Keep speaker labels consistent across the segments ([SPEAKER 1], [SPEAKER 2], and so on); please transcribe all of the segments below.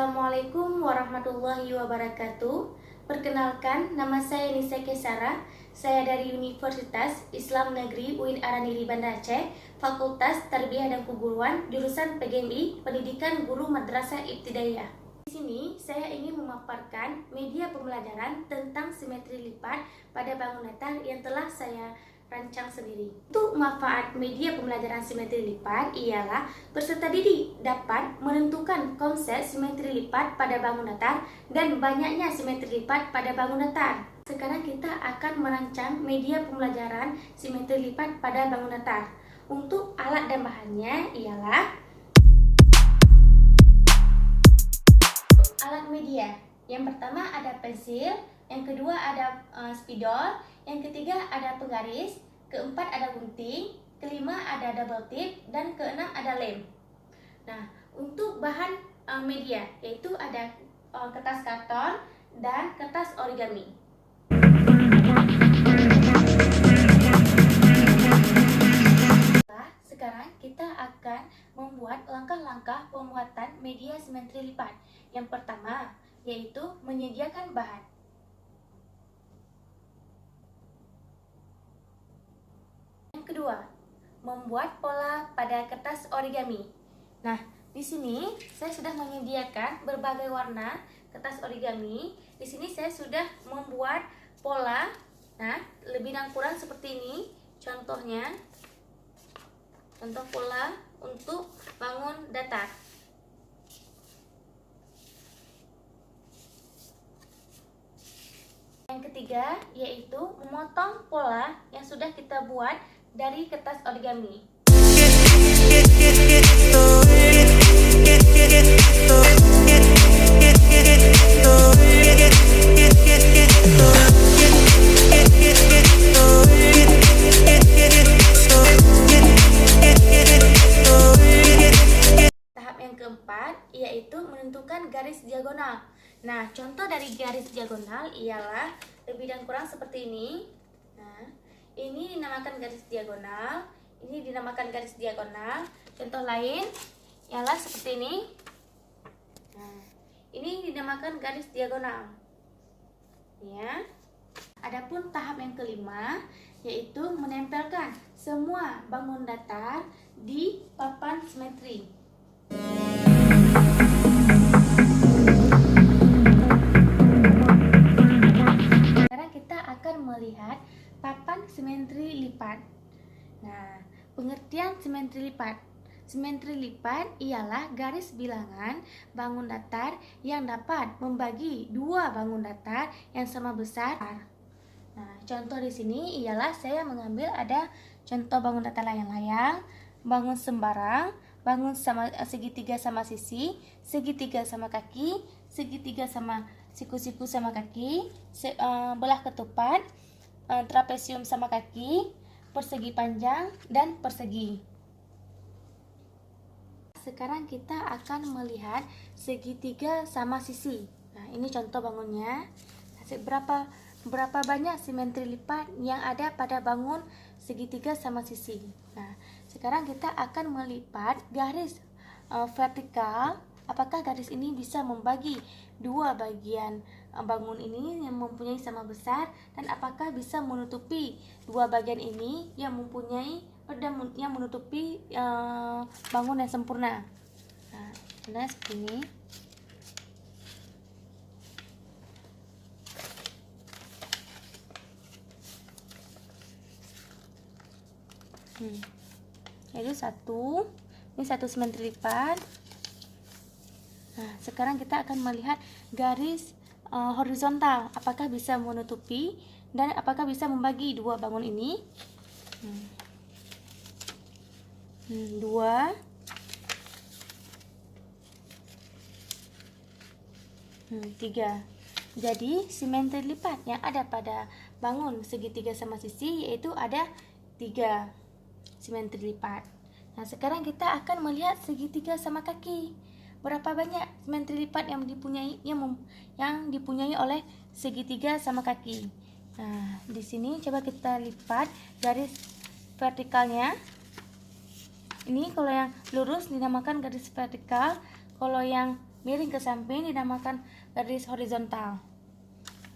[SPEAKER 1] Assalamualaikum warahmatullahi wabarakatuh. Perkenalkan, nama saya Nisa Kesara. Saya dari Universitas Islam Negeri UIN Araniri Banda Aceh, Fakultas Tarbiyah dan Keguruan, jurusan PGMI, Pendidikan Guru Madrasah Ibtidaiyah. Di sini saya ingin memaparkan media pembelajaran tentang simetri lipat pada bangun datar yang telah saya rancang sendiri. Untuk manfaat media pembelajaran simetri lipat ialah peserta didik dapat menentukan konsep simetri lipat pada bangun datar dan banyaknya simetri lipat pada bangun datar. Sekarang kita akan merancang media pembelajaran simetri lipat pada bangun datar. Untuk alat dan bahannya ialah alat media. Yang pertama ada pensil, yang kedua ada spidol, yang ketiga ada penggaris, keempat ada gunting, kelima ada double tip, dan keenam ada lem. Nah, untuk bahan media yaitu ada kertas karton dan kertas origami. Sekarang kita akan membuat langkah-langkah pembuatan media simetri lipat. Yang pertama yaitu menyediakan bahan. Yang kedua, membuat pola pada kertas origami. Nah, di sini saya sudah menyediakan berbagai warna kertas origami. Di sini saya sudah membuat pola. Nah, lebih dan kurang seperti ini. Contohnya, contoh pola untuk bangun datar. Yang ketiga yaitu memotong pola yang sudah kita buat dari kertas origami. Tahap yang keempat yaitu menentukan garis diagonal. Nah, contoh dari garis diagonal ialah lebih dan kurang seperti ini. Nah, ini dinamakan garis diagonal, ini dinamakan garis diagonal. Contoh lain ialah seperti ini. Nah, ini dinamakan garis diagonal. Ya. Adapun tahap yang kelima yaitu menempelkan semua bangun datar di papan simetri. Sekarang kita akan melihat papan simetri lipat. Nah, pengertian simetri lipat. Simetri lipat ialah garis bilangan bangun datar yang dapat membagi dua bangun datar yang sama besar. Nah, contoh di sini ialah saya mengambil ada contoh bangun datar layang-layang, bangun sembarang, bangun sama segitiga sama sisi, segitiga sama kaki, segitiga sama siku-siku sama kaki, belah ketupat, trapesium sama kaki, persegi panjang, dan persegi. Sekarang kita akan melihat segitiga sama sisi. Nah, ini contoh bangunnya. Berapa banyak simetri lipat yang ada pada bangun segitiga sama sisi. Nah, sekarang kita akan melipat garis vertikal. Apakah garis ini bisa membagi dua bagian bangun ini yang mempunyai sama besar, dan apakah bisa menutupi dua bagian ini yang menutupi bangun yang sempurna. Nah, seperti ini. Jadi ini satu simetri lipat. Nah, sekarang kita akan melihat garis horizontal, apakah bisa menutupi dan apakah bisa membagi dua bangun ini. 2 3. Jadi simetri lipat yang ada pada bangun segitiga sama sisi yaitu ada 3 simetri lipat. Nah, sekarang kita akan melihat segitiga sama kaki. Berapa banyak simetri lipat yang dipunyai oleh segitiga sama kaki. Nah, di sini coba kita lipat garis vertikalnya. Ini kalau yang lurus dinamakan garis vertikal, kalau yang miring ke samping dinamakan garis horizontal.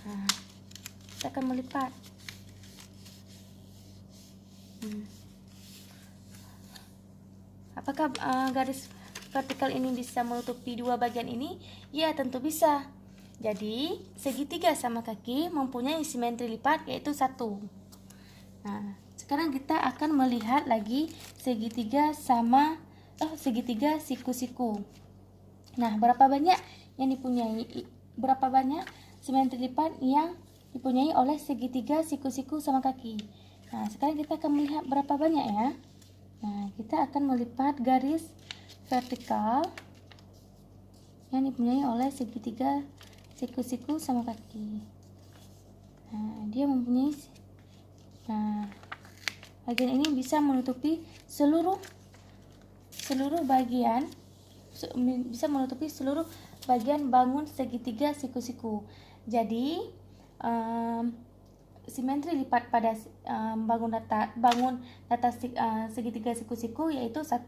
[SPEAKER 1] Nah, kita akan melipat. Apakah garis vertikal ini bisa menutupi dua bagian ini? Ya, tentu bisa. Jadi, segitiga sama kaki mempunyai simetri lipat yaitu 1. Nah, sekarang kita akan melihat lagi segitiga siku-siku. Nah, berapa banyak simetri lipat yang dipunyai oleh segitiga siku-siku sama kaki? Nah, sekarang kita akan melihat berapa banyak ya. Nah, kita akan melipat garis vertikal yang dipunyai oleh segitiga siku-siku sama kaki. Nah, dia mempunyai bagian ini bisa menutupi seluruh bagian, bisa menutupi seluruh bagian bangun segitiga siku-siku. Jadi simetri lipat pada bangun data segitiga siku-siku yaitu 1.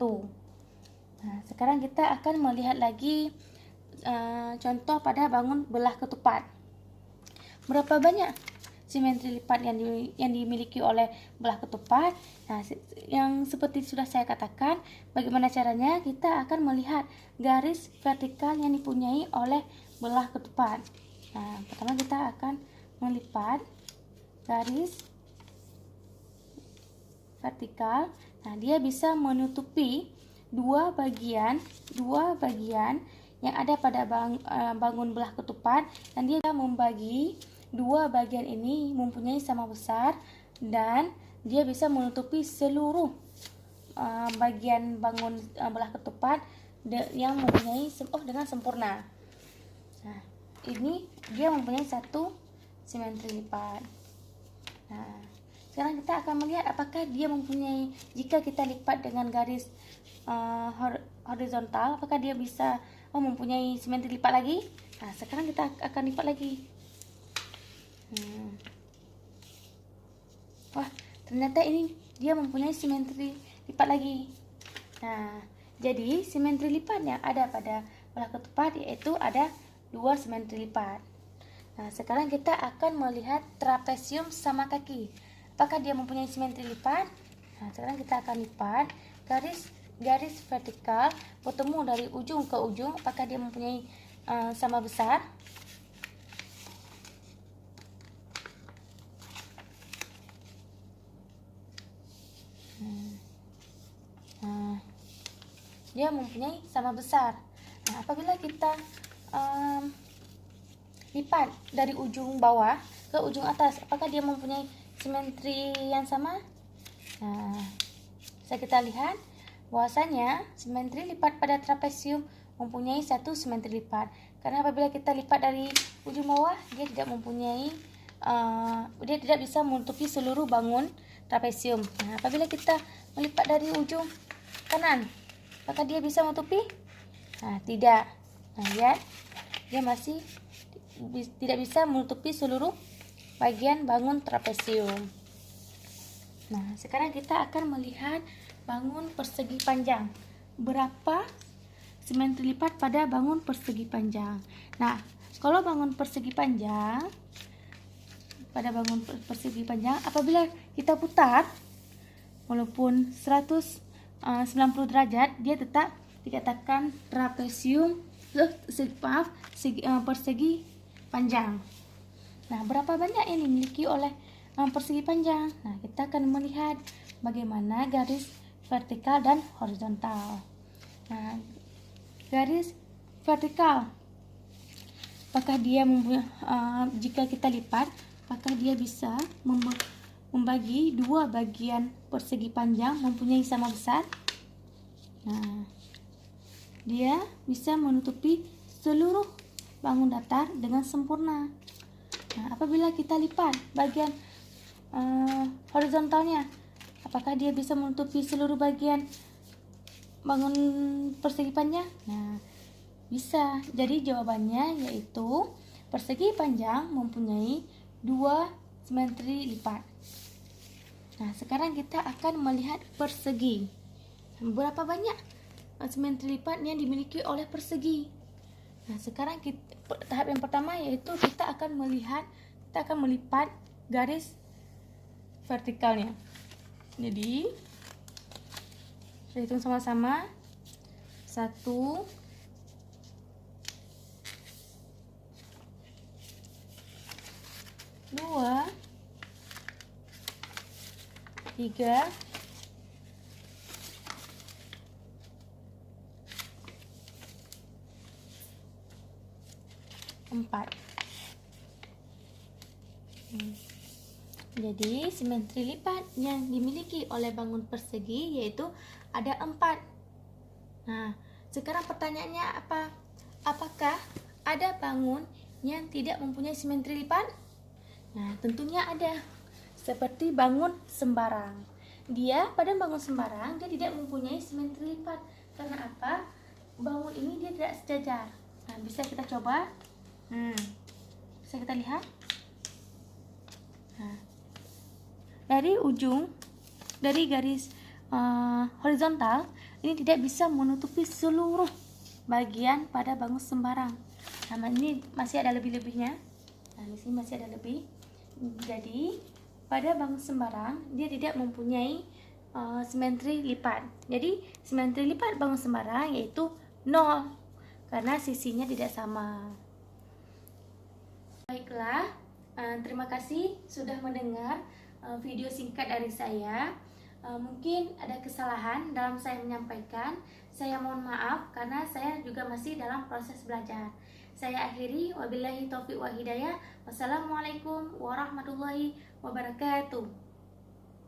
[SPEAKER 1] Nah, sekarang kita akan melihat lagi contoh pada bangun belah ketupat. Berapa banyak simetri lipat yang dimiliki oleh belah ketupat? Nah, yang seperti sudah saya katakan, bagaimana caranya? Kita akan melihat garis vertikal yang dipunyai oleh belah ketupat. Nah, pertama kita akan melipat garis vertikal. Nah, dia bisa menutupi dua bagian yang ada pada bangun belah ketupat, dan dia membagi dua bagian ini mempunyai sama besar, dan dia bisa menutupi seluruh bagian bangun belah ketupat yang mempunyai dengan sempurna. Nah, ini dia mempunyai 1 simetri lipat. Nah, sekarang kita akan melihat apakah dia mempunyai, jika kita lipat dengan garis horizontal, apakah dia bisa mempunyai simetri lipat lagi? Nah, sekarang kita akan lipat lagi. Wah, ternyata ini dia mempunyai simetri lipat lagi. Nah, jadi simetri lipat yang ada pada belah ketupat yaitu ada 2 simetri lipat. Nah, sekarang kita akan melihat trapesium sama kaki. Apakah dia mempunyai simetri lipat? Nah, sekarang kita akan lipat garis vertikal bertemu dari ujung ke ujung. Apakah dia mempunyai sama besar? Dia mempunyai sama besar. Nah, apabila kita lipat dari ujung bawah ke ujung atas, apakah dia mempunyai simetri yang sama? Nah, bisa kita lihat bahwasanya simetri lipat pada trapesium mempunyai 1 simetri lipat. Karena apabila kita lipat dari ujung bawah, dia tidak mempunyai dia tidak bisa menutupi seluruh bangun trapesium. Nah, apabila kita melipat dari ujung kanan, apakah dia bisa menutupi? Nah, tidak. Nah, lihat, dia masih tidak bisa menutupi seluruh bagian bangun trapesium. Nah, sekarang kita akan melihat bangun persegi panjang. Berapa simetri lipat pada bangun persegi panjang? Nah, kalau bangun persegi panjang, apabila kita putar walaupun 190 derajat, dia tetap dikatakan persegi panjang. Nah, berapa banyak yang dimiliki oleh persegi panjang? Nah, kita akan melihat bagaimana garis vertikal dan horizontal. Nah, garis vertikal, apakah dia jika kita lipat, apakah dia bisa membagi dua bagian persegi panjang mempunyai sama besar? Nah, dia bisa menutupi seluruh bangun datar dengan sempurna. Nah, apabila kita lipat bagian horizontalnya, apakah dia bisa menutupi seluruh bagian bangun persegi panjang? Nah, bisa. Jadi jawabannya yaitu persegi panjang mempunyai 2 simetri lipat. Nah, sekarang kita akan melihat persegi. Berapa banyak simetri lipat yang dimiliki oleh persegi? Nah, sekarang tahap yang pertama yaitu kita akan melipat garis vertikalnya. Jadi kita hitung sama-sama. 1, 2, 3, 4. Jadi simetri lipat yang dimiliki oleh bangun persegi yaitu ada 4. Nah, sekarang pertanyaannya apa? Apakah ada bangun yang tidak mempunyai simetri lipat? Nah, tentunya ada. Seperti bangun sembarang. Pada bangun sembarang dia tidak mempunyai simetri lipat. Karena apa? Bangun ini dia tidak sejajar. Nah, bisa kita coba. Bisa kita lihat. Nah, dari garis horizontal ini tidak bisa menutupi seluruh bagian pada bangun sembarang. Nah, ini masih ada lebih-lebihnya. Nah, di sini masih ada lebih. Jadi pada bangun sembarang dia tidak mempunyai simetri lipat. Jadi simetri lipat bangun sembarang yaitu 0 karena sisinya tidak sama. Baiklah, terima kasih sudah mendengar video singkat dari saya. Mungkin ada kesalahan dalam saya menyampaikan. Saya mohon maaf karena saya juga masih dalam proses belajar. Saya akhiri, wabillahi taufiq wa hidayah. Wassalamualaikum warahmatullahi wabarakatuh.